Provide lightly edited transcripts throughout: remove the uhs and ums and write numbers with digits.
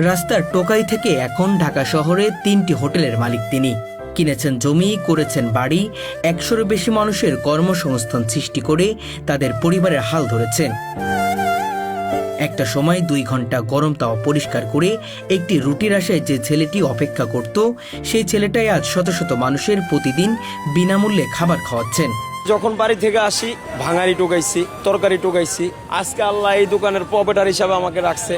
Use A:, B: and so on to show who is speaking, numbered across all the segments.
A: রাস্তার টোকাই থেকে এখন ঢাকা শহরে ৩টি হোটেলের মালিক তিনি। কিনেছেন জমি, করেছেন বাড়ি, ১০০-এরও বেশি মানুষের কর্মসংস্থান সৃষ্টি করে তাদের পরিবারের হাল ধরেছেন। একটা সময় ২ ঘন্টা গরম তাওয়া পরিষ্কার করে একটি রুটির আশায় যে ছেলেটি অপেক্ষা করত, সেই ছেলেটাই আজ শত শত মানুষের প্রতিদিন বিনামূল্যে খাবার খাওয়াচ্ছেন।
B: যখন বাড়ি থেকে আসি ভাঙারি টোকাইছি, তরকারি টোকাইছি। আজকে আল্লাহ এই দোকানের প্রপারেটর হিসাবে আমাকে রাখছে।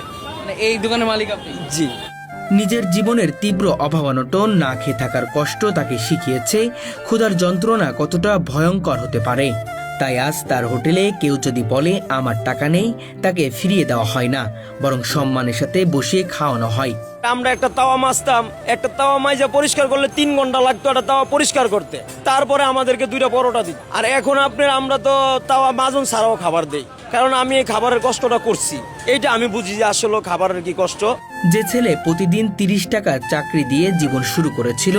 C: এই দোকানের মালিক আপনি?
B: জি।
A: নিজের জীবনের তীব্র অভাবানটন, না খেয়ে থাকার কষ্ট তাকে শিখিয়েছে ক্ষুধার যন্ত্রণা কতটা ভয়ঙ্কর হতে পারে। তাই আজ তার হোটেলে কেউ যদি বলে আমার টাকা নেই, তাকে ফিরিয়ে দেওয়া হয় না, বরং সম্মানের সাথে বসিয়ে খাওয়ানো হয়।
B: আমরা একটা তাওয়া মাজতাম, একটা তাওয়া মাইজা পরিষ্কার করলে ৩ ঘন্টা লাগতো একটা তাওয়া পরিষ্কার করতে। তারপরে আমাদেরকে 2টা পরোটা দিত। আর এখন আমরা তো তাওয়া মাজন ছাড়াও খাবার দেই, কারণ আমি এই খাবারের কষ্টটা করছি। এইটা আমি বুঝি যে আসলে খাবারের কি কষ্ট।
A: যে ছেলে প্রতিদিন ৩০ টাকার চাকরি দিয়ে জীবন শুরু করেছিল,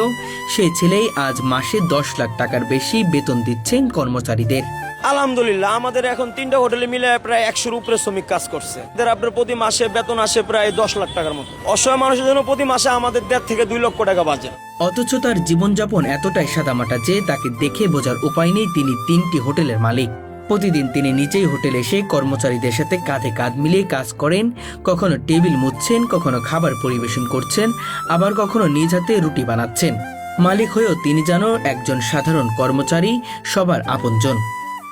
A: সেই ছেলেই আজ মাসে ১০ লাখ টাকার বেশি বেতন দিচ্ছেন কর্মচারীদের।
B: আলহামদুলিল্লাহ, আমাদের এখন ৩টা হোটেলে মিলে প্রায় ১০০-র উপরে শ্রমিক কাজ করছে। আপনার প্রতি মাসে বেতন আসে প্রায় ১০ লাখ টাকার মতো। অসহায় মানুষের জন্য প্রতি মাসে আমাদের ১.৫ থেকে ২ লক্ষ টাকা বাজেট।
A: অথচ তার জীবনযাপন এতটাই সাদামাটা যে তাকে দেখে বোঝার উপায় নেই তিনি ৩টি হোটেলের মালিক। প্রতিদিন তিনি নিজেই হোটেলে এসে কর্মচারীদের সাথে কাঁধে কাঁধ মিলিয়ে কাজ করেন। কখনো টেবিল মুছছেন, কখনো খাবার পরিবেশন করছেন, আবার কখনো নিজ হাতে রুটি বানাচ্ছেন। মালিক হয়েও তিনি যেন একজন সাধারণ কর্মচারী, সবার আপনজন।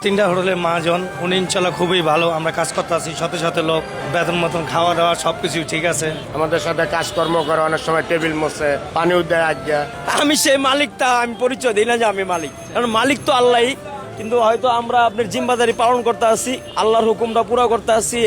D: 3টা হোটেলের মহাজন, উনি ইনশাল্লাহ খুবই ভালো। আমরা কাজ করতে আছি, সাথে সাথে লোক, বেতন মতন, খাওয়া দাওয়া সবকিছু ঠিক আছে।
E: আমাদের সাথে কাজকর্ম করে, অনেক সময় টেবিল মোছে, পানিও দেয়। আজ্ঞা
B: আমি সেই মালিকটা আমি পরিচয় দিই না যে আমি মালিক, কারণ মালিক তো আল্লাহ। কিন্তু হয়তো আমরা আপনার জিম্মাদারি পালন করতে আসি, আল্লাহর হুকুমটা পুরো করতে আসি।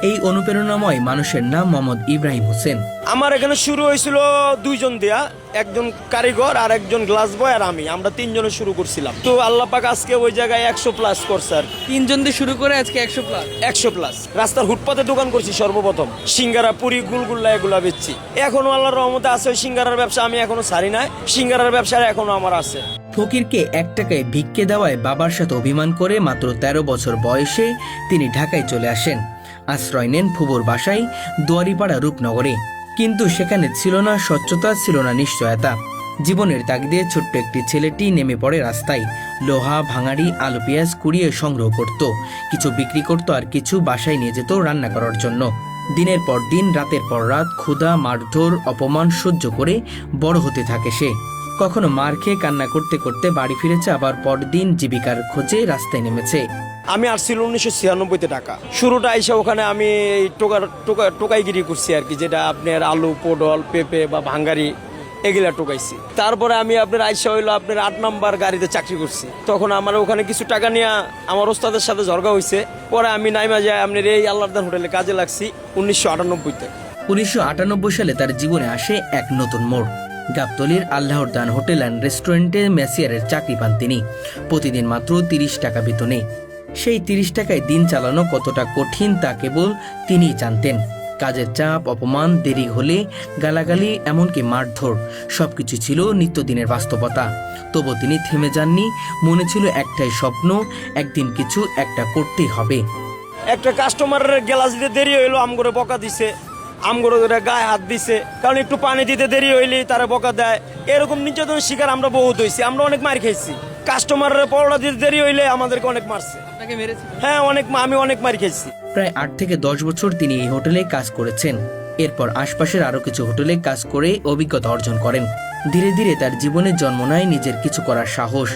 A: এই অনুপ্রেরণাময় মানুষের নাম মোহাম্মদ ইব্রাহিম হোসেন।
B: আমার এখানে শুরু হয়েছিল 2 জন দিয়া, একজন কারিগর আর একজন গ্লাস বয় আর আমরা 3 জনে শুরু করছিলাম। তো আল্লাহ পাক আজকে ওই জায়গায় 100+ করছে। আর
C: 3 জন দিয়ে শুরু করে আজকে 100+।
B: 100+। রাস্তার ফুটপাতে দোকান করছি সর্বপ্রথম, সিঙ্গারা, পুরি, গুলগুল্লা এগুলা বেচছি। এখনো আল্লাহর রহমতে আছে ওই সিঙ্গারার ব্যবসা, আমি এখনো ছাড়ি নাই। সিঙ্গারার ব্যবসা এখনো আমার আছে।
A: ফকিরকে 1 টাকায় ভিক্ষে দেওয়ায় বাবার সাথে অভিমান করে মাত্র 13 বছর বয়সে তিনি ঢাকায় চলে আসেন। আশ্রয় নেন ফুবুর বাসায় দুয়ারিপাড়া রূপনগরে। কিন্তু সেখানে ছিল না স্বচ্ছতা, ছিল না নিশ্চয়তা। জীবনের তাগিদে ছোট্ট একটি ছেলেটি নেমে পড়ে রাস্তায়। লোহা, ভাঙাড়ি, আলু পেঁয়াজ কুড়িয়ে সংগ্রহ করত, কিছু বিক্রি করত, আর কিছু বাসায় নিয়ে যেত রান্না করার জন্য। দিনের পর দিন, রাতের পর রাত, ক্ষুধা, মারধর, অপমান সহ্য করে বড় হতে থাকে সে। কখনো মার খেয়ে কান্না করতে করতে বাড়ি ফিরেছে, আবার পরদিন জীবিকার খোঁজে রাস্তায় নেমেছে।
B: আমি আসছিল 1996-তে ঢাকা। শুরুটা আইসা ওখানে আমি এই টোকাইগিরি করছি আর কি, যেটা আপনার আলু, পটল, পেঁপে বা ভাঙ্গারি এগুলা টোকাইছি। তারপরে আমি আপনার আইসা হইলো আপনার 8 নাম্বার গাড়িতে চাকরি করছি। তখন আমার ওখানে কিছু টাকা নিয়ে আমার ওস্তাদের সাথে ঝগড়া হয়েছে। পরে আমি নাইমা যাই আপনার এই আল্লাহদান হোটেলে কাজে লাগছি 1998-তে।
A: 1998 সালে তার জীবনে আসে এক নতুন মোড়। গাবতলীর আল্লাহর দান হোটেল অ্যান্ড রেস্টুরেন্টে ম্যাসিয়ারের চাকরি পান তিনি, প্রতিদিন মাত্র 30 টাকা বেতনে। সেই 30 টাকায় দিন চালানো কতটা কঠিন তা কেবল তিনিই জানতেন। কাজের চাপ, অপমান, দেরি হলে গালাগালি, এমনকি মারধর, সবকিছু ছিল নিত্যদিনের বাস্তবতা। তবু তিনি থেমে যাননি। মনে ছিল একটাই স্বপ্ন, একদিন কিছু একটা করতেই হবে।
B: একটা কাস্টমারের গ্লাস দিতে দেরি হইলো, আমগরে বকা দিছে, আমগরে গায়ে হাত দিছে, কারণ একটু পানি দিতে দেরি হইলে তারা বকা দেয়। এরকম নির্যাতনের শিকার আমরা বহুত হয়েছি, আমরা অনেক মার খেয়েছি। কাস্টমারের পরোটা দিতে দেরি হইলে আমাদেরকে অনেক মারছে।
C: আপনাকে মেরেছে?
B: হ্যাঁ, আমি অনেক মার খেয়েছি।
A: প্রায় 8 থেকে 10 বছর তিনি এই হোটেলে কাজ করেছেন। এরপর আশপাশের আরো কিছু হোটেলে কাজ করে অভিজ্ঞতা অর্জন করেন। ধীরে ধীরে তার জীবনে জন্ম নেয় নিজের কিছু করার সাহস।